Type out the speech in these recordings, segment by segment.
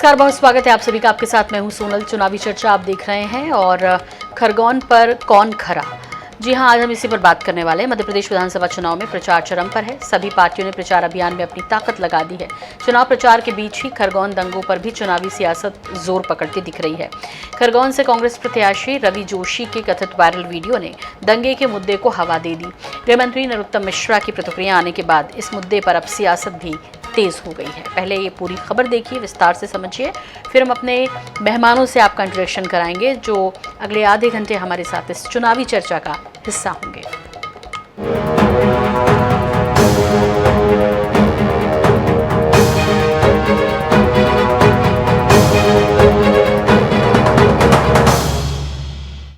नमस्कार, बहुत स्वागत है आप सभी का। आपके साथ मैं हूं सोनल। चुनावी चर्चा आप देख रहे हैं और खरगोन पर कौन खरा। जी हां, आज हम इसी पर बात करने वाले हैं। मध्य प्रदेश विधानसभा चुनाव में प्रचार चरम पर है। सभी पार्टियों ने प्रचार अभियान में अपनी ताकत लगा दी है। चुनाव प्रचार के बीच ही खरगोन दंगों पर भी चुनावी सियासत जोर पकड़ती दिख रही है। खरगोन से कांग्रेस प्रत्याशी रवि जोशी के कथित वायरल वीडियो ने दंगे के मुद्दे को हवा दे दी। गृह मंत्री नरोत्तम मिश्रा की प्रतिक्रिया आने के बाद इस मुद्दे पर अब सियासत भी तेज हो गई है। पहले ये पूरी खबर देखिए, विस्तार से समझिए, फिर हम अपने मेहमानों से आपका इंट्रोडक्शन कराएंगे जो अगले आधे घंटे हमारे साथ इस चुनावी चर्चा का हिस्सा होंगे।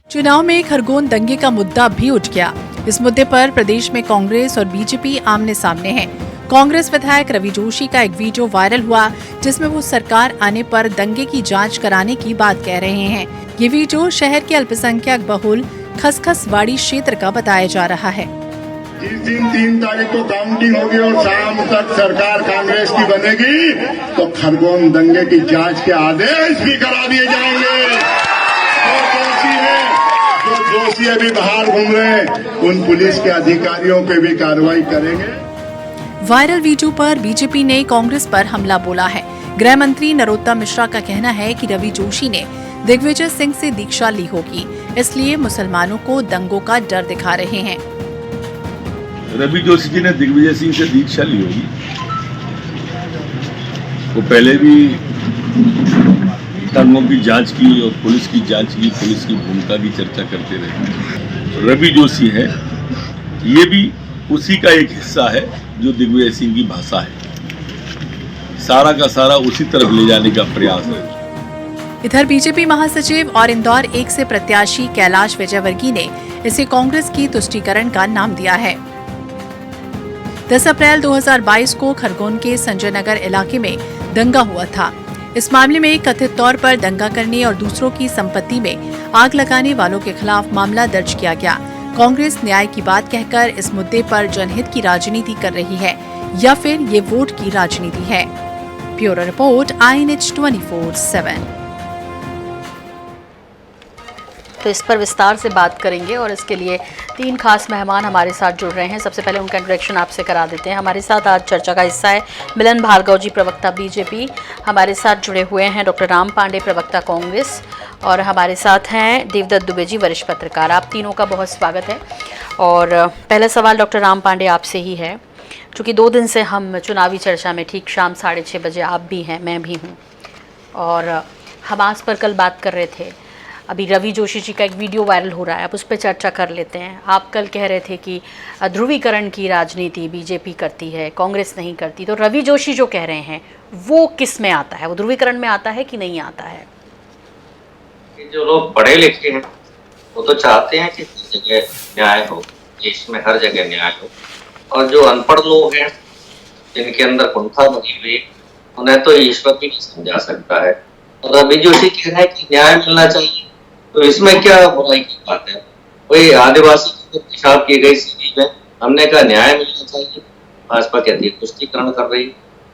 चुनाव में खरगोन दंगे का मुद्दा भी उठ गया। इस मुद्दे पर प्रदेश में कांग्रेस और बीजेपी आमने सामने है। कांग्रेस विधायक रवि जोशी का एक वीडियो वायरल हुआ जिसमें वो सरकार आने पर दंगे की जांच कराने की बात कह रहे हैं। ये वीडियो शहर के अल्पसंख्यक बहुल खसखसवाड़ी क्षेत्र का बताया जा रहा है। जिस दिन 3 तारीख को काउंटिंग होगी और शाम तक सरकार कांग्रेस की बनेगी तो खरगोन दंगे की जांच के आदेश भी करा दिए जाएंगे। जो दोषी अभी बाहर घूम रहे हैं उन पुलिस के अधिकारियों पे भी कार्रवाई करेंगे। वायरल वीडियो पर बीजेपी ने कांग्रेस पर हमला बोला है। गृह मंत्री नरोत्तम मिश्रा का कहना है कि रवि जोशी ने दिग्विजय सिंह से दीक्षा ली होगी, इसलिए मुसलमानों को दंगों का डर दिखा रहे हैं। रवि जोशी जी ने दिग्विजय सिंह से दीक्षा ली होगी। वो पहले भी दंगों की जांच की और पुलिस की जांच की, पुलिस की भूमिका की चर्चा करते रहे। रवि जोशी है, ये भी उसी का एक हिस्सा है जो दिग्विजय सिंह की भाषा है। सारा का सारा उसी तरफ ले जाने का प्रयास है। इधर बीजेपी महासचिव और इंदौर 1 से प्रत्याशी कैलाश विजयवर्गीय ने इसे कांग्रेस की तुष्टीकरण का नाम दिया है। 10 अप्रैल 2022 को खरगोन के संजय नगर इलाके में दंगा हुआ था। इस मामले में कथित तौर पर दंगा करने और दूसरों की संपत्ति में आग लगाने वालों के खिलाफ मामला दर्ज किया गया। कांग्रेस न्याय की बात कहकर इस मुद्दे पर जनहित की राजनीति कर रही है या फिर ये वोट की राजनीति है। Bureau report INH 24/7। तो इस पर विस्तार से बात करेंगे और इसके लिए 3 खास मेहमान हमारे साथ जुड़ रहे हैं। सबसे पहले उनका इंट्रोडक्शन आपसे करा देते हैं। हमारे साथ आज चर्चा का हिस्सा है मिलन भार्गव जी, प्रवक्ता बीजेपी। हमारे साथ जुड़े हुए हैं डॉक्टर राम पांडे, प्रवक्ता कांग्रेस, और हमारे साथ हैं देवदत्त दुबे जी, वरिष्ठ पत्रकार। आप तीनों का बहुत स्वागत है। और पहला सवाल डॉक्टर राम पांडे आपसे ही है। चूँकि 2 दिन से हम चुनावी चर्चा में ठीक शाम 6:30 बजे आप भी हैं, मैं भी हूँ, और हम आज पर कल बात कर रहे थे। अभी रवि जोशी जी का एक वीडियो वायरल हो रहा है, आप उस पर चर्चा कर लेते हैं। आप कल कह रहे थे कि ध्रुवीकरण की राजनीति बीजेपी करती है, कांग्रेस नहीं करती। तो रवि जोशी जो कह रहे हैं वो किस में आता है? वो ध्रुवीकरण में आता है कि नहीं आता है? जो लोग पढ़े लिखे हैं वो तो चाहते हैं कि हर जगह न्याय हो, देश में हर जगह न्याय हो। और जो अनपढ़ लोग हैं जिनके अंदर कुंठा बनी हुई, उन्हें तो ईश्वर भी नहीं समझा सकता है। और रवि जोशी कह रहा है कि न्याय मिलना चाहिए, तो इसमें क्या बुराई की बात है? वही आदिवासी की पेशाब की गई सीढ़ी में हमने कहा न्याय मिलना चाहिए, भाजपा कहती है तुष्टीकरण कर रही।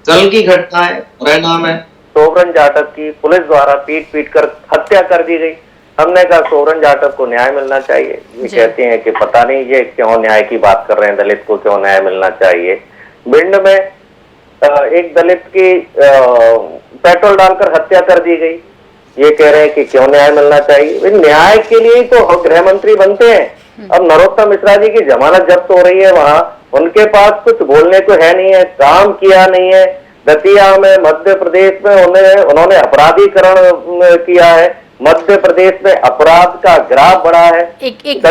कल की घटना है, परिणाम है, सोवरन जाटव की पुलिस द्वारा पीट कर हत्या कर दी गई। हमने कहा सोवरन जाटव को न्याय मिलना चाहिए। ये कहते हैं कि पता नहीं ये क्यों न्याय की बात कर रहे हैं, दलित को क्यों न्याय मिलना चाहिए। भिंड में एक दलित की पेट्रोल डालकर हत्या कर दी गई। ये कह रहे हैं कि क्यों न्याय मिलना चाहिए। न्याय के लिए तो गृह मंत्री बनते हैं। अब नरोत्तम मिश्रा जी की जमानत जब्त हो रही है, वहां उनके पास कुछ बोलने को है नहीं है, काम किया नहीं है। दतिया में मध्य प्रदेश में उन्होंने अपराधीकरण किया है। मध्य प्रदेश में अपराध का ग्राफ बढ़ा है। एक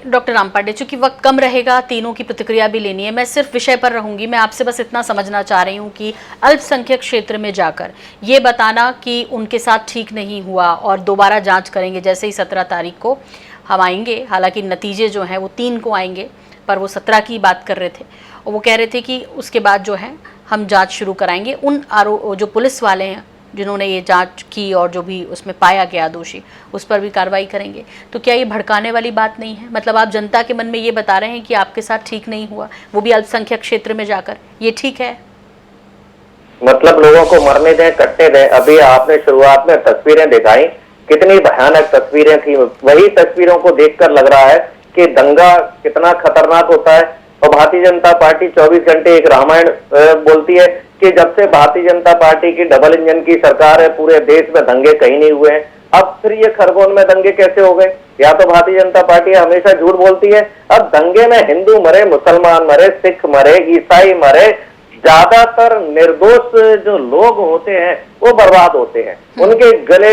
डॉक्टर राम पांडे, चूंकि वक्त कम रहेगा, तीनों की प्रतिक्रिया भी लेनी है, मैं सिर्फ विषय पर रहूंगी। मैं आपसे बस इतना समझना चाह रही हूँ कि अल्पसंख्यक क्षेत्र में जाकर ये बताना कि उनके साथ ठीक नहीं हुआ और दोबारा जांच करेंगे, जैसे ही 17 तारीख को हम आएंगे। हालांकि नतीजे जो हैं वो 3 को आएंगे, पर वो 17 की बात कर रहे थे और वो कह रहे थे कि उसके बाद जो है हम जांच शुरू कराएंगे। उन जो पुलिस वाले हैं जिन्होंने ये जांच की और जो भी उसमें पाया गया दोषी, उस पर भी कार्रवाई करेंगे। तो क्या ये भड़काने वाली बात नहीं है? मतलब आप जनता के मन में ये बता रहे हैं कि आपके साथ ठीक नहीं हुआ, वो भी अल्पसंख्यक क्षेत्र में जाकर, ये ठीक है? मतलब लोगों को मरने दें, कटने दें। अभी आपने शुरुआत में तस्वीरें दिखाई, कितनी भयानक तस्वीरें थी। वही तस्वीरों को देखकर लग रहा है कि दंगा कितना खतरनाक होता है। और भारतीय जनता पार्टी 24 घंटे एक रामायण बोलती है कि जब से भारतीय जनता पार्टी की डबल इंजन की सरकार है, पूरे देश में दंगे कहीं नहीं हुए हैं। अब फिर ये खरगोन में दंगे कैसे हो गए? या तो भारतीय जनता पार्टी हमेशा झूठ बोलती है। अब दंगे में हिंदू मरे, मुसलमान मरे, सिख मरे, ईसाई मरे, ज्यादातर निर्दोष जो लोग होते हैं वो बर्बाद होते हैं, उनके गले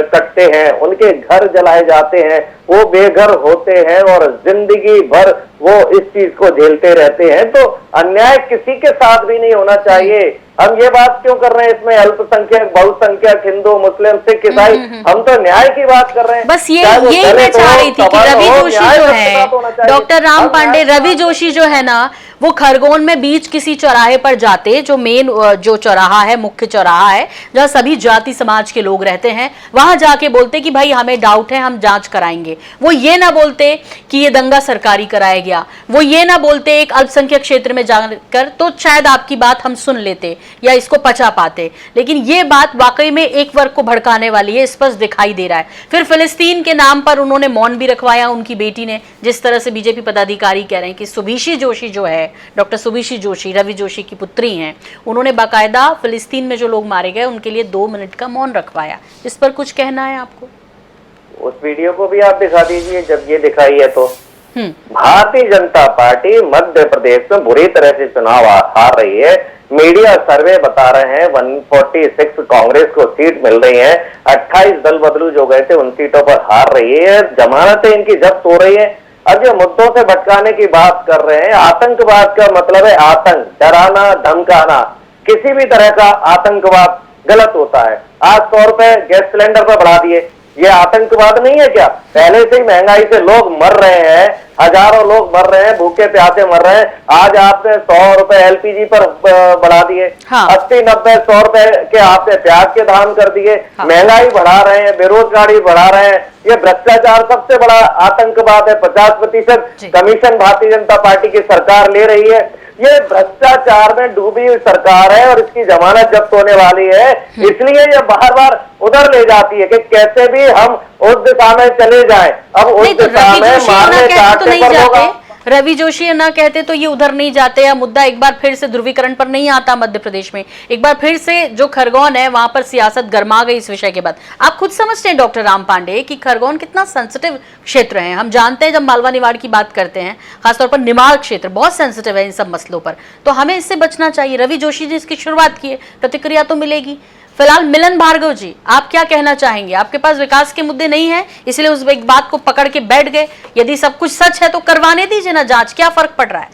कटते हैं, उनके घर जलाए जाते हैं, वो बेघर होते हैं और जिंदगी भर वो इस चीज को झेलते रहते हैं। तो अन्याय किसी के साथ भी नहीं होना चाहिए। हम ये बात क्यों कर रहे हैं इसमें अल्पसंख्यक, बहुसंख्यक, हिंदू, मुस्लिम, सिख, ईसाई? हम तो न्याय की बात कर रहे हैं। बस यही मैं चाह रही थी कि रवि जोशी जो है, डॉक्टर राम पांडे, रवि जोशी जो है ना, वो खरगोन में बीच किसी चौराहे पर जाते, जो मेन जो चौराहा है, मुख्य चौराहा है जहां सभी जाति समाज के लोग रहते हैं, वहां जाके बोलते कि भाई हमें डाउट है, हम जांच कराएंगे। वो ये ना बोलते कि ये दंगा सरकारी कराया गया, वो ये ना बोलते एक अल्पसंख्यक क्षेत्र में जाकर, तो शायद आपकी बात हम सुन लेते या इसको पचा पाते। लेकिन ये बात वाकई में एक वर्ग को भड़काने वाली है, स्पष्ट दिखाई दे रहा है। फिर फिलिस्तीन के नाम पर उन्होंने मौन भी रखवाया उनकी बेटी ने, जिस तरह से बीजेपी पदाधिकारी कह रहे हैं कि सुभीषी जोशी जो है, डॉक्टर सुभीषी जोशी, रवि जोशी की पुत्री हैं, उन्होंने बाकायदा फिलिस्तीन में जो लोग मारे गए उनके लिए 2 मिनट का मौन रखवाया। इस पर कुछ कहना है आपको? उस वीडियो को भी आप दिखा दीजिए जब ये दिखाई है तो। भारतीय जनता पार्टी मध्य प्रदेश में बुरी तरह से चुनाव हार रही है। मीडिया सर्वे बता रहे हैं 146 कांग्रेस को सीट मिल रही है, 28 दल बदलू जो गए थे उन सीटों पर हार रही है, जमानतें इनकी जब्त हो रही है। अब जो मुद्दों से भटकाने की बात कर रहे हैं, आतंकवाद का मतलब है आतंक, डराना, धमकाना। किसी भी तरह का आतंकवाद गलत होता है। आज 100 रुपए गैस सिलेंडर पर बढ़ा दिए, ये आतंकवाद नहीं है क्या? पहले से ही महंगाई से लोग मर रहे हैं, हजारों लोग मर रहे हैं, भूखे प्यासे मर रहे हैं। आज आपने 100 रुपए एलपीजी पर बढ़ा दिए, 80, 90, 100 रुपए के आपने प्याज के दाम कर दिए। महंगाई बढ़ा रहे हैं, बेरोजगारी बढ़ा रहे हैं। ये भ्रष्टाचार सबसे बड़ा आतंकवाद है। 50% कमीशन भारतीय जनता पार्टी की सरकार ले रही है। ये भ्रष्टाचार में डूबी हुई सरकार है और इसकी जमानत जब्त होने वाली है। इसलिए ये बार बार उधर ले जाती है कि कैसे भी हम उस दिशा में चले जाएं। अब उस दिशा में मारने काटने पर होगा। रवि जोशी ना कहते तो ये उधर नहीं जाते, या मुद्दा एक बार फिर से ध्रुवीकरण पर नहीं आता मध्य प्रदेश में। एक बार फिर से जो खरगोन है वहां पर सियासत गर्मा गई इस विषय के बाद। आप खुद समझते हैं डॉक्टर राम पांडे कि खरगोन कितना सेंसिटिव क्षेत्र है। हम जानते हैं जब मालवा निवाड़ की बात करते हैं, खासतौर पर निमाड़ क्षेत्र बहुत सेंसिटिव है इन सब मसलों पर, तो हमें इससे बचना चाहिए। रवि जोशी ने इसकी शुरुआत की है, प्रतिक्रिया तो मिलेगी। फिलहाल मिलन भार्गव जी, आप क्या कहना चाहेंगे? आपके पास विकास के मुद्दे नहीं है इसलिए उस एक बात को पकड़ के बैठ गए। यदि सब कुछ सच है तो करवाने दीजिए ना जांच, क्या फर्क पड़ रहा है?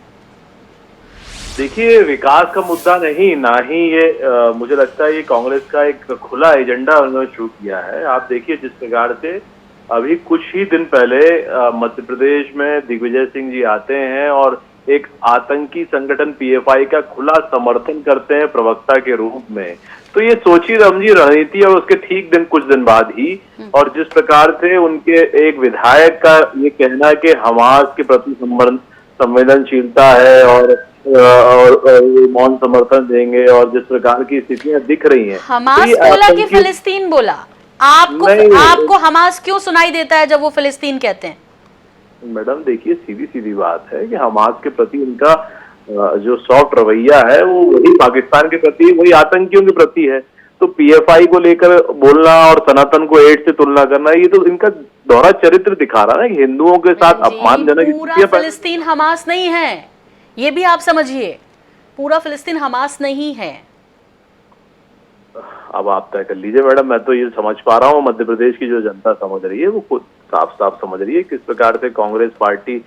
देखिए, विकास का मुद्दा नहीं, ना ही ये मुझे लगता है ये कांग्रेस का एक खुला एजेंडा उन्होंने शुरू किया है। आप देखिए जिस प्रकार से अभी कुछ ही दिन पहले मध्य प्रदेश में दिग्विजय सिंह जी आते हैं और एक आतंकी संगठन पीएफआई का खुला समर्थन करते हैं प्रवक्ता के रूप में। तो ये सोची समझी रणनीति और उसके ठीक कुछ दिन बाद ही, और जिस प्रकार से उनके एक विधायक का ये कहना है कि हमास के प्रति संवेदनशीलता है और मौन समर्थन देंगे, और जिस प्रकार की स्थितियां दिख रही हैं। हमास बोला कि फिलिस्तीन बोला? आपको हमास क्यों सुनाई देता है जब वो फिलिस्तीन कहते हैं? मैडम देखिए, सीधी सीधी बात है कि हमास के प्रति उनका जो सॉफ्ट रवैया है वो वही पाकिस्तान के प्रति, वही आतंकियों के प्रति है। तो पीएफआई को लेकर बोलना और सनातन को एड्स से तुलना करना, ये तो इनका दोहरा चरित्र दिखा रहा है कि हिंदुओं के साथ अपमानजनक। पूरा फिलिस्तीन हमास नहीं है, ये भी आप समझिए। पूरा फिलिस्तीन हमास नहीं है। अब आप तय कर लीजिए मैडम। मैं तो ये समझ पा रहा हूँ, मध्य प्रदेश की जो जनता समझ रही है वो खुद साफ साफ समझ रही है किस प्रकार से कांग्रेस पार्टी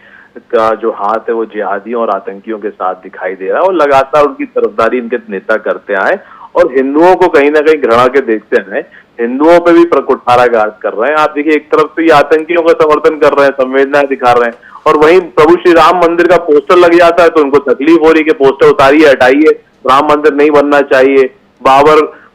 का जो हाथ है वो जिहादियों और आतंकियों के साथ दिखाई दे रहा है, और लगातार उनकी तरफदारी इनके नेता करते आए और हिंदुओं को कहीं ना कहीं घृणा के देखते हैं, हिंदुओं पे भी कुठाराघात कर रहे हैं। आप देखिए, एक तरफ से ये आतंकियों का समर्थन कर रहे हैं, संवेदनाएं दिखा रहे हैं, और वहीं प्रभु श्री राम मंदिर का पोस्टर लग जाता है तो उनको तकलीफ हो रही है कि पोस्टर उतारिए, हटाइए, राम मंदिर नहीं बनना चाहिए।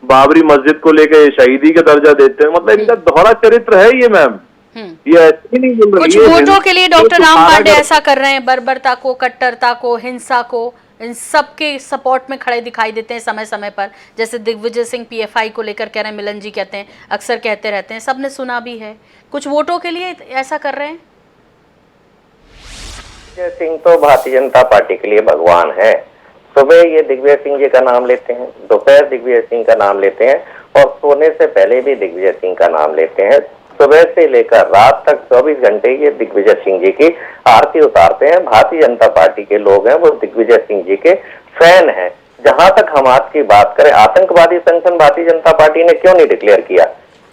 बाबरी मस्जिद को लेकर शहीदी का दर्जा देते हैं। मतलब इनका दोहरा चरित्र है ये मैम। ये ऐसी नहीं बोल रही है। कुछ वोटों के लिए डॉक्टर राम पांडे ऐसा कर रहे हैं, बर्बरता को, कट्टरता को, हिंसा को, इन सब के सपोर्ट में खड़े दिखाई देते हैं समय समय पर, जैसे दिग्विजय सिंह पीएफआई को लेकर कह रहे हैं, मिलन जी कहते हैं, अक्सर कहते रहते हैं, सबने सुना भी है, कुछ वोटों के लिए ऐसा कर रहे हैं। दिग्विजय सिंह तो भारतीय जनता पार्टी के लिए भगवान है। सुबह ये दिग्विजय सिंह जी का नाम लेते हैं, दोपहर दिग्विजय सिंह का नाम लेते हैं और सोने से पहले भी दिग्विजय सिंह का नाम लेते हैं। सुबह से लेकर रात तक 24 घंटे ये दिग्विजय सिंह जी की आरती उतारते हैं। भारतीय जनता पार्टी के लोग हैं वो दिग्विजय सिंह जी के फैन हैं। जहां तक हमाद की बात करें, आतंकवादी संगठन भारतीय जनता पार्टी ने क्यों नहीं डिक्लेयर किया?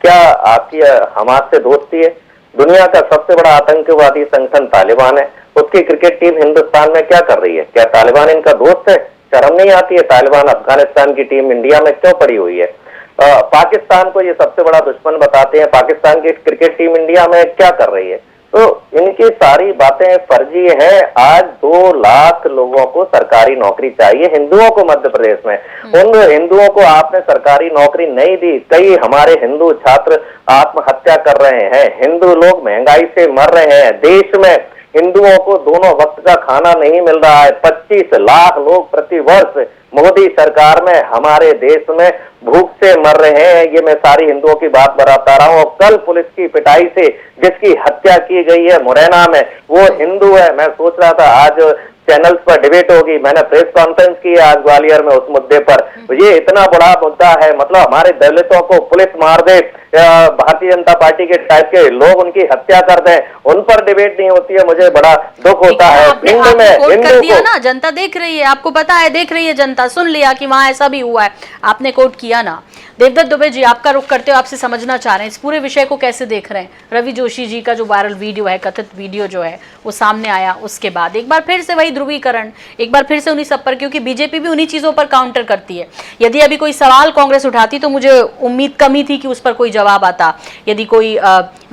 क्या आपकी हमाद से दोस्ती है? दुनिया का सबसे बड़ा आतंकवादी संगठन तालिबान है, उसकी क्रिकेट टीम हिंदुस्तान में क्या कर रही है? क्या तालिबान इनका दोस्त है? शर्म नहीं आती है? तालिबान अफगानिस्तान की टीम इंडिया में क्यों पड़ी हुई है? पाकिस्तान को ये सबसे बड़ा दुश्मन बताते हैं, पाकिस्तान की क्रिकेट टीम इंडिया में क्या कर रही है? तो इनकी सारी बातें फर्जी हैं। आज 2 लाख लोगों को सरकारी नौकरी चाहिए, हिंदुओं को मध्य प्रदेश में। उन हिंदुओं को आपने सरकारी नौकरी नहीं दी। कई हमारे हिंदू छात्र आत्महत्या कर रहे हैं, हिंदू लोग महंगाई से मर रहे हैं। देश में हिंदुओं को दोनों वक्त का खाना नहीं मिल रहा है। 25 लाख लोग प्रति वर्ष मोदी सरकार में हमारे देश में भूख से मर रहे हैं। ये मैं सारी हिंदुओं की बात बता रहा हूँ। कल पुलिस की पिटाई से जिसकी हत्या की गई है मुरैना में, वो हिंदू है। मैं सोच रहा था आज चैनल्स पर डिबेट होगी, मैंने प्रेस कॉन्फ्रेंस की आज ग्वालियर में उस मुद्दे पर। ये इतना बड़ा मुद्दा है, मतलब हमारे दलितों को पुलिस मार दे, भारतीय जनता पार्टी के टाइप के लोग उनकी हत्या कर दें, उन पर डिबेट नहीं होती है। मुझे बड़ा दुख होता है। हिंदू में हिंदू को ना, जनता देख रही है, आपको पता है, देख रही है जनता, सुन लिया कि वहां ऐसा भी हुआ है, आपने कोट किया ना। देवदत्त दुबे जी, आपका रुख करते हो, आपसे समझना चाह रहे हैं इस पूरे विषय को कैसे देख रहे हैं? रवि जोशी जी का जो वायरल वीडियो है, कथित वीडियो जो है वो सामने आया, उसके बाद एक बार फिर से वही ध्रुवीकरण, एक बार फिर से उन्हीं सब पर, क्योंकि बीजेपी भी उन्हीं चीजों पर काउंटर करती है। यदि अभी कोई सवाल कांग्रेस उठाती तो मुझे उम्मीद कम ही थी कि उस पर कोई जवाब आता, यदि कोई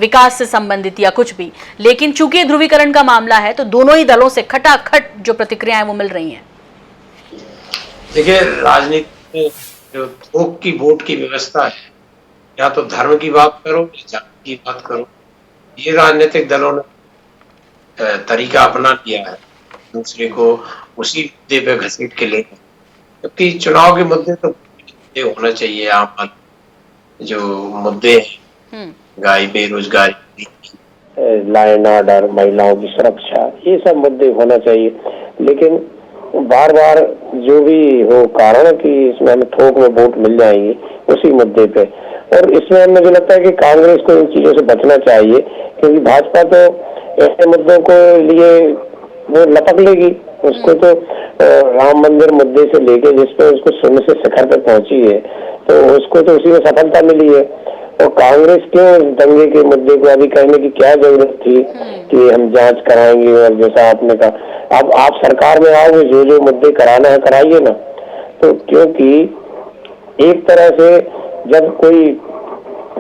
विकास से संबंधित या कुछ भी। लेकिन चूंकि ध्रुवीकरण का मामला है तो दोनों ही दलों से खटाखट जो प्रतिक्रियाएं वो मिल रही हैं। देखिए, राजनीति में जो थोक की वोट की व्यवस्था है, या तो धर्म की बात करो या जाति की बात करो, ये राजनीतिक दलों ने तरीका अपना लिया है दूसरे को उसी मुद्दे पे घसीट के लेना। क्योंकि चुनाव के मुद्दे तो होना चाहिए, आम जो मुद्दे हैं, महंगाई, बेरोजगारी, लॉ एंड ऑर्डर, महिलाओं की सुरक्षा, ये सब मुद्दे होना चाहिए। लेकिन बार बार जो भी हो कारण कि इसमें हमें थोक में वोट मिल जाएंगे उसी मुद्दे पे, और इसमें मुझे लगता है कि कांग्रेस को इन चीजों से बचना चाहिए, क्योंकि भाजपा तो ऐसे मुद्दों को लिए वो लपक लेगी। उसको तो राम मंदिर मुद्दे से लेके जिसपे उसको शून्य से शिखर तक पहुंची है, तो उसको तो उसी में सफलता मिली है। और कांग्रेस क्यों दंगे के मुद्दे को अभी कहने की क्या जरूरत थी कि हम जांच कराएंगे, और जैसा आपने कहा अब आप सरकार में आओगे, जो जो मुद्दे कराना है कराइए ना। तो क्योंकि एक तरह से जब कोई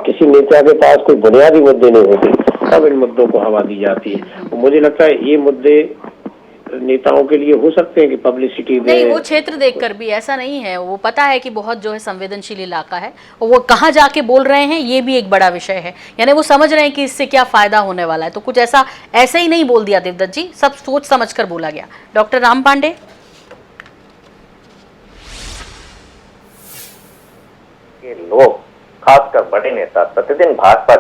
किसी नेता के पास कोई बुनियादी मुद्दे नहीं होते तब इन मुद्दों को हवा दी जाती है। तो मुझे लगता है ये मुद्दे नेताओं के लिए हो सकते हैं कि पब्लिसिटी दे। नहीं, वो क्षेत्र देखकर भी ऐसा नहीं है, वो पता है कि बहुत जो है संवेदनशील इलाका है, और वो कहाँ जाके बोल रहे हैं ये भी एक बड़ा विषय है। यानी वो समझ रहे हैं कि इससे क्या फायदा होने वाला है, तो कुछ ऐसे ही नहीं बोल दिया देवदत्त जी, सब सोच समझ कर बोला गया। डॉक्टर राम पांडे, ये लोग खासकर बड़े नेता प्रतिदिन भाजपा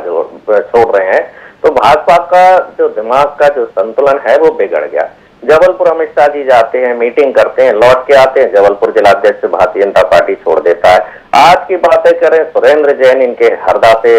छोड़ रहे हैं, तो भाजपा का जो दिमाग का जो संतुलन है वो बिगड़ गया। जबलपुर अमित शाह जी जाते हैं, मीटिंग करते हैं, लौट के आते हैं, जबलपुर जिलाध्यक्ष भारतीय जनता पार्टी छोड़ देता है। आज की बातें करें, सुरेंद्र जैन इनके हरदा से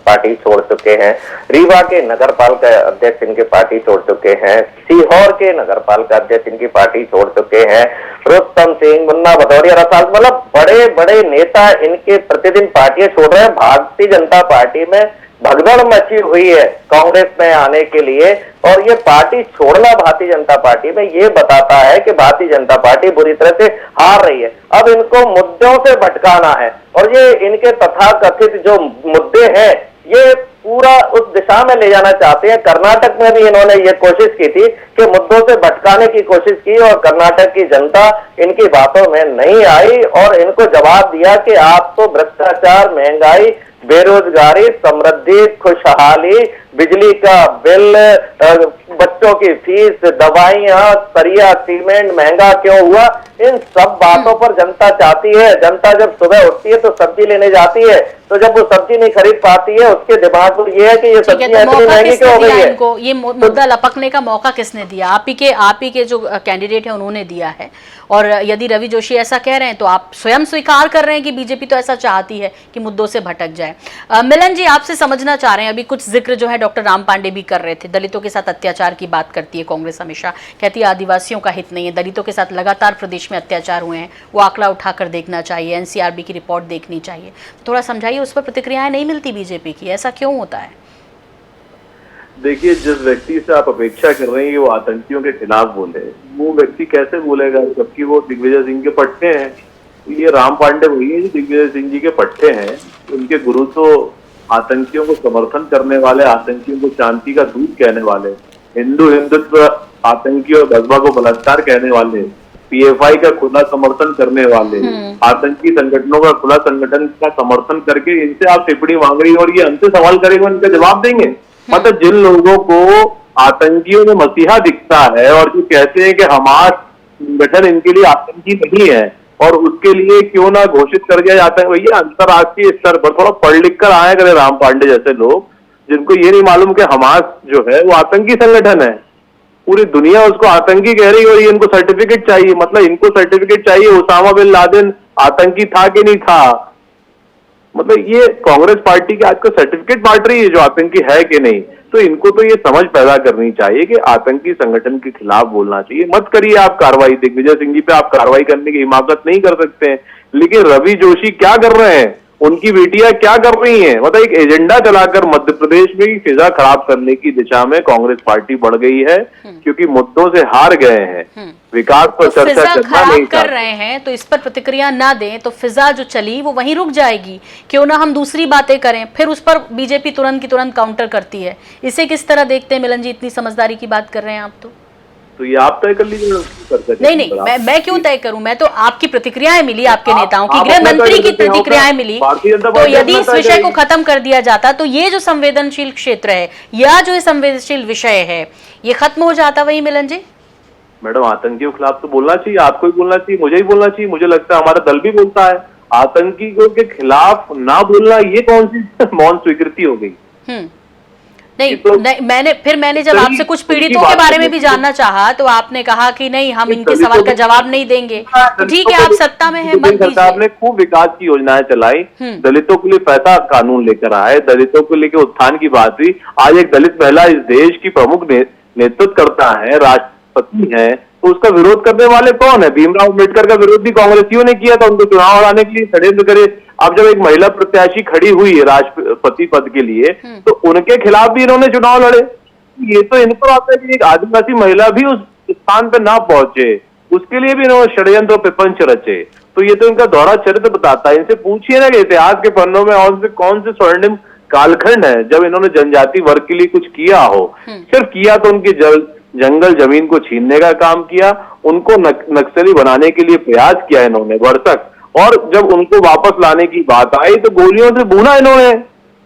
पार्टी छोड़ चुके हैं, रीवा के नगर पालिका अध्यक्ष इनके पार्टी छोड़ चुके हैं, सीहोर के नगर पालिका अध्यक्ष इनकी पार्टी छोड़ चुके हैं, रुस्तम सिंह, मुन्ना भदौरिया, रसाल, मतलब बड़े बड़े नेता इनके प्रतिदिन पार्टियां छोड़ रहे हैं। भारतीय जनता पार्टी में भगदड़ मची हुई है कांग्रेस में आने के लिए, और ये पार्टी छोड़ना भारतीय जनता पार्टी में ये बताता है कि भारतीय जनता पार्टी बुरी तरह से हार रही है। अब इनको मुद्दों से भटकाना है, और ये इनके तथाकथित जो मुद्दे हैं ये पूरा उस दिशा में ले जाना चाहते हैं। कर्नाटक में भी इन्होंने ये कोशिश की थी कि मुद्दों से भटकाने की कोशिश की, और कर्नाटक की जनता इनकी बातों में नहीं आई और इनको जवाब दिया कि आप तो भ्रष्टाचार, महंगाई, बेरोजगारी, समृद्धि, खुशहाली, बिजली का बिल, बच्चों की फीस, दवाइयां, सरिया, सीमेंट महंगा क्यों हुआ, इन सब बातों पर जनता चाहती है। जनता जब सुबह उठती है तो सब्जी लेने जाती है, तो जब वो सब्जी नहीं खरीद पाती है उसके दिमाग में ये है कि ये सब्जी इतनी महंगी क्यों हो गई है। इनको ये मुद्दा लपकने का मौका किसने दिया? आप ही के जो कैंडिडेट है उन्होंने दिया है। और यदि रवि जोशी ऐसा कह रहे हैं तो आप स्वयं स्वीकार कर रहे हैं कि बीजेपी तो ऐसा चाहती है कि मुद्दों से भटक जाए। मिलन जी, आपसे समझना चाह रहे हैं, अभी कुछ जिक्र जो है डॉक्टर राम पांडे भी कर रहे थे, दलितों के साथ अत्याचार की बात करती है कांग्रेस, हमेशा कहती है आदिवासियों का हित नहीं है, दलितों के साथ लगातार प्रदेश में अत्याचार हुए हैं, वो आंकड़ा उठाकर देखना चाहिए, एनसीआरबी की रिपोर्ट देखनी चाहिए। थोड़ा समझाइए, उस पर प्रतिक्रियाएं नहीं मिलती बीजेपी की, ऐसा क्यों होता है? देखिए, जिस व्यक्ति से आप अपेक्षा कर रहे हैं कि वो आतंकियों के खिलाफ बोले, वो व्यक्ति कैसे बोलेगा जबकि वो दिग्विजय सिंह के पट्टे हैं। ये राम पांडे वही है जो दिग्विजय सिंह जी के पट्टे हैं। उनके गुरु तो आतंकियों को समर्थन करने वाले, आतंकियों को शांति का दूत कहने वाले, हिंदुत्व, आतंकियों गजबा को बलात्कार कहने वाले, पीएफआई का खुला समर्थन करने वाले, आतंकी संगठनों का खुला संगठन का समर्थन करके इनसे आप टिप्पणी मांग रही है और ये हमसे सवाल करेंगे, उनका जवाब देंगे। मतलब जिन लोगों को आतंकियों में मसीहा दिखता है और जो कहते हैं कि हमारा संगठन इनके लिए आतंकी नहीं है और उसके लिए क्यों ना घोषित कर दिया जाता है, भैया अंतर्राष्ट्रीय स्तर पर थोड़ा पढ़ लिख कर आया करें राम पांडे जैसे लोग, जिनको ये नहीं मालूम कि हमास जो है वो आतंकी संगठन है। पूरी दुनिया उसको आतंकी कह रही है और ये इनको सर्टिफिकेट चाहिए। मतलब इनको सर्टिफिकेट चाहिए उसामा बिन लादेन आतंकी था कि नहीं था। मतलब ये कांग्रेस पार्टी के आज को सर्टिफिकेट बांट रही है जो आतंकी है कि नहीं। तो इनको तो ये समझ पैदा करनी चाहिए कि आतंकी संगठन के खिलाफ बोलना चाहिए। मत करिए आप कार्रवाई, दिग्विजय सिंह जी पे आप कार्रवाई करने की हिमाकत नहीं कर सकते हैं, लेकिन रवि जोशी क्या कर रहे हैं, उनकी बेटियां क्या कर रही हैं, मतलब एक एजेंडा चलाकर मध्य प्रदेश में ही फिजा खराब करने की दिशा में कांग्रेस पार्टी बढ़ गई है, क्योंकि मुद्दों से हार गए हैं। विकास पर तो चर्चा करना नहीं कर रहे हैं, तो इस पर प्रतिक्रिया ना दें तो फिजा जो चली वो वहीं रुक जाएगी। क्यों ना हम दूसरी बातें करें, फिर उस पर बीजेपी तुरंत की तुरंत काउंटर करती है। इसे किस तरह देखते हैं मिलन जी? इतनी समझदारी की बात कर रहे हैं आप तो ये आप तय कर लीजिए। नहीं, मैं क्यों तय करूं? मैं तो आपकी प्रतिक्रियाएं मिली, आपके नेताओं की, गृह मंत्री की प्रतिक्रियाएं मिली। तो यदि इस विषय को खत्म कर दिया जाता तो ये जो संवेदनशील क्षेत्र है या जो संवेदनशील विषय है ये खत्म हो जाता। वही मिलन जी, मैडम आतंकियों के खिलाफ तो बोलना चाहिए, आपको ही बोलना चाहिए, मुझे ही बोलना चाहिए। मुझे लगता है हमारा दल भी बोलता है। आतंकियों के खिलाफ ना बोलना ये कौन सी मौन स्वीकृति हो गई? नहीं, मैंने जब आपसे कुछ पीड़ितों के बारे में भी जानना चाहा तो आपने कहा कि नहीं, हम इनके सवाल का जवाब नहीं देंगे। तो ठीक है, आप सत्ता में हैं, मत दीजिए। सरकार ने खूब विकास की योजनाएं चलाई, दलितों के लिए पैसा कानून लेकर आए, दलितों को लेकर उत्थान की बात हुई। आज एक दलित महिला इस देश की प्रमुख नेतृत्व करता है, राष्ट्रपति है, तो उसका विरोध करने वाले कौन है? भीमराव अम्बेडकर का विरोध भी कांग्रेसियों ने किया था, उनको चुनाव हराने के लिए षड्यंत्र करे। अब जब एक महिला प्रत्याशी खड़ी हुई है राष्ट्रपति पद के लिए तो उनके खिलाफ भी इन्होंने चुनाव लड़े। ये तो इन पर आता है कि एक आदिवासी महिला भी उस स्थान पर ना पहुंचे, उसके लिए भी इन्होंने षड्यंत्र और प्रपंच रचे। तो ये तो इनका दोहरा चरित्र बताता है। इनसे पूछिए ना कि इतिहास के पन्नों में और से कौन से स्वर्णिम कालखंड है जब इन्होंने जनजाति वर्ग के लिए कुछ किया हो। सिर्फ किया तो उनकी जंगल जमीन को छीनने का काम किया, उनको नक्सली बनाने के लिए प्रयास किया इन्होंने भरसक, और जब उनको वापस लाने की बात आई तो गोलियों से भूना इन्होंने।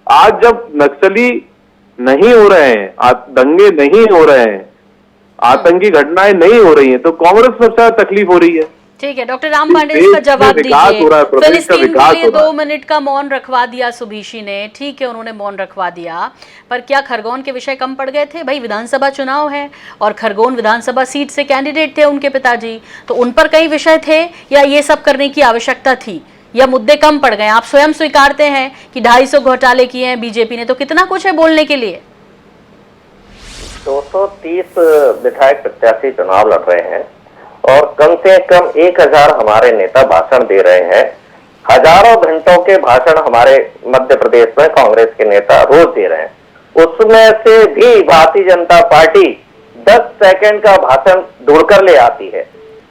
आज जब नक्सली नहीं हो रहे हैं, दंगे नहीं हो रहे हैं, आतंकी घटनाएं नहीं हो रही हैं, तो कांग्रेस को सबसे ज्यादा तकलीफ हो रही है। ठीक है डॉक्टर राम पांडे, इसका जवाब दीजिए। फिलिस्तीन के लिए 2 मिनट का मौन रखवा दिया सुभीषी ने, ठीक है, उन्होंने मौन रखवा दिया, पर क्या खरगोन के विषय कम पड़ गए थे? भाई विधानसभा चुनाव है और खरगोन विधानसभा सीट से कैंडिडेट थे उनके पिताजी, तो उन पर कई विषय थे या ये सब करने की आवश्यकता थी या मुद्दे कम पड़ गए? आप स्वयं स्वीकारते हैं कि 250 घोटाले किए हैं बीजेपी ने, तो कितना कुछ है बोलने के लिए। 230 विधायक प्रत्याशी चुनाव लड़ रहे हैं और कम से कम 1000 हमारे नेता भाषण दे रहे हैं। हजारों घंटों के भाषण हमारे मध्य प्रदेश में कांग्रेस के नेता रोज दे रहे हैं। उसमें से भी भारतीय जनता पार्टी 10 सेकंड का भाषण ढूंढकर ले आती है।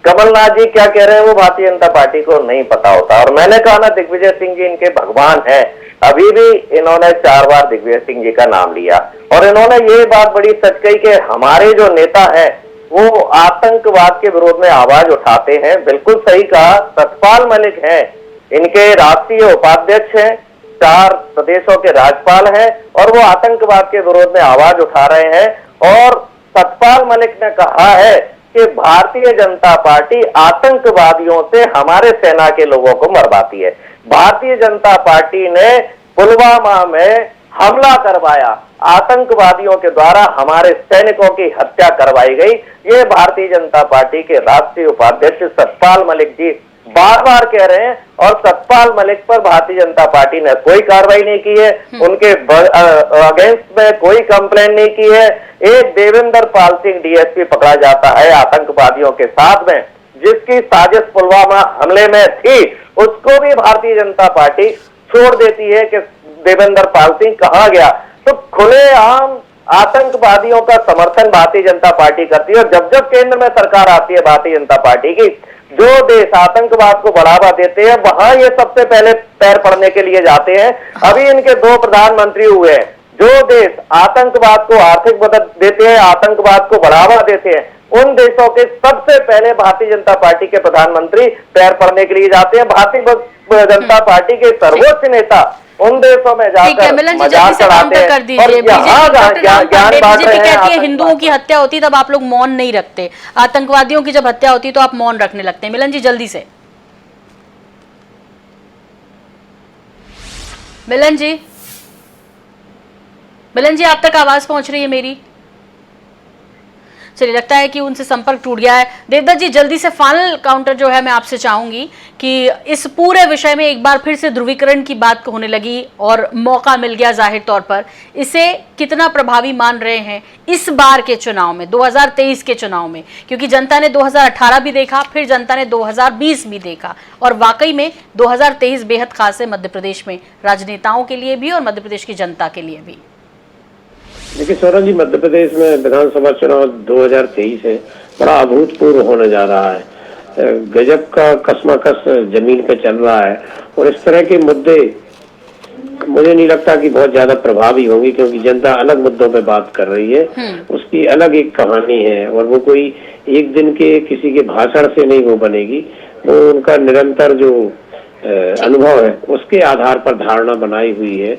कमलनाथ जी क्या कह रहे हैं वो भारतीय जनता पार्टी को नहीं पता होता। और मैंने कहा ना, दिग्विजय सिंह जी इनके भगवान है। अभी भी इन्होंने 4 बार दिग्विजय सिंह जी का नाम लिया और इन्होंने ये बात बड़ी सच कही कि हमारे जो नेता है वो आतंकवाद के विरोध में आवाज उठाते हैं। बिल्कुल सही कहा, सतपाल मलिक हैं, इनके राष्ट्रीय उपाध्यक्ष हैं, 4 प्रदेशों के राज्यपाल हैं और वो आतंकवाद के विरोध में आवाज उठा रहे हैं। और सतपाल मलिक ने कहा है कि भारतीय जनता पार्टी आतंकवादियों से हमारे सेना के लोगों को मरवाती है। भारतीय जनता पार्टी ने पुलवामा में हमला करवाया, आतंकवादियों के द्वारा हमारे सैनिकों की हत्या करवाई गई। ये भारतीय जनता पार्टी के राष्ट्रीय उपाध्यक्ष सतपाल मलिक जी बार बार कह रहे हैं, और सतपाल मलिक पर भारतीय जनता पार्टी ने कोई कार्रवाई नहीं की है, उनके अगेंस्ट में कोई कंप्लेन नहीं की है। एक देवेंद्र पाल सिंह डीएसपी पकड़ा जाता है आतंकवादियों के साथ में, जिसकी साजिश पुलवामा हमले में थी, उसको भी भारतीय जनता पार्टी छोड़ देती है कि देवेंद्र पाल सिंह कहाँ गया। तो खुलेआम आतंकवादियों का समर्थन भारतीय जनता पार्टी करती है, और जब जब केंद्र में सरकार आती है भारतीय जनता पार्टी की, जो देश आतंकवाद को बढ़ावा देते हैं वहां ये सबसे पहले पैर पड़ने के लिए जाते हैं। अभी इनके 2 प्रधानमंत्री हुए हैं, जो देश आतंकवाद को आर्थिक मदद देते हैं, आतंकवाद को बढ़ावा देते हैं, उन देशों के सबसे पहले भारतीय जनता पार्टी के प्रधानमंत्री पैर पड़ने के लिए जाते हैं। भारतीय जनता पार्टी के सर्वोच्च नेता उन देशों में जाकर मजाक चढ़ाते हैं और यहाँ ज्ञान बांट रहे हैं। कहती है हिंदुओं की हत्या होती तब आप लोग मौन नहीं रखते, आतंकवादियों की जब हत्या होती तो आप मौन रखने लगते हैं। मिलन जी जल्दी से। मिलन जी आप तक आवाज पहुंच रही है मेरी? चलिए लगता है कि उनसे संपर्क टूट गया है। देवदत्त जी जल्दी से फाइनल काउंटर जो है मैं आपसे चाहूंगी कि इस पूरे विषय में एक बार फिर से ध्रुवीकरण की बात होने लगी और मौका मिल गया जाहिर तौर पर, इसे कितना प्रभावी मान रहे हैं इस बार के चुनाव में, 2023 के चुनाव में? क्योंकि जनता ने 2018 भी देखा, फिर जनता ने 2020 भी देखा, और वाकई में 2023 बेहद खास है मध्य प्रदेश में, राजनेताओं के लिए भी और मध्य प्रदेश की जनता के लिए भी। देखिए सौरभ जी, मध्य प्रदेश में विधानसभा चुनाव 2023 है, बड़ा अभूतपूर्व होने जा रहा है। गजब का कसमाकस जमीन पे चल रहा है, और इस तरह के मुद्दे मुझे नहीं लगता कि बहुत ज्यादा प्रभावी होंगी, क्योंकि जनता अलग मुद्दों पे बात कर रही है, उसकी अलग एक कहानी है, और वो कोई एक दिन के किसी के भाषण से नहीं वो बनेगी, वो उनका निरंतर जो अनुभव है उसके आधार पर धारणा बनाई हुई है।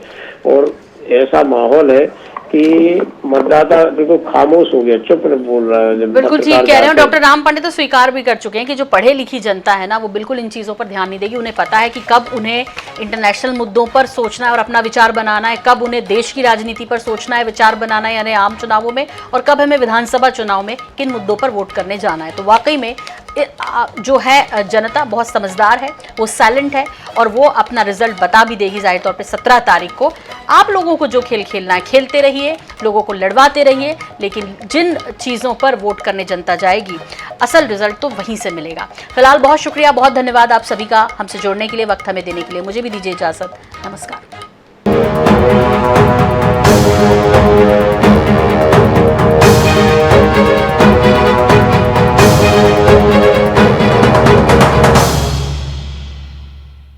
और ऐसा माहौल है कि मतदाता बिल्कुल खामोश हो गया, चुप न बोल रहा है। बिल्कुल ठीक कह रहे हैं। डॉक्टर राम पांडे तो स्वीकार भी कर चुके हैं कि जो पढ़े लिखी जनता है ना, वो बिल्कुल इन चीज़ों पर ध्यान नहीं देगी। उन्हें पता है कि कब उन्हें इंटरनेशनल मुद्दों पर सोचना है और अपना विचार बनाना है, कब उन्हें देश की राजनीति पर सोचना है, विचार बनाना है, यानी आम चुनावों में, और कब हमें विधानसभा चुनाव में किन मुद्दों पर वोट करने जाना है। तो वाकई में जो है जनता बहुत समझदार है, वो साइलेंट है, और वो अपना रिजल्ट बता भी देगी जाहिर तौर पे 17 तारीख को। आप लोगों को जो खेल खेलना है खेलते रहिए, लोगों को लड़वाते रहिए, लेकिन जिन चीज़ों पर वोट करने जनता जाएगी असल रिजल्ट तो वहीं से मिलेगा। फिलहाल बहुत शुक्रिया, बहुत धन्यवाद आप सभी का हमसे जुड़ने के लिए, वक्त हमें देने के लिए। मुझे भी दीजिए इजाज़त, नमस्कार।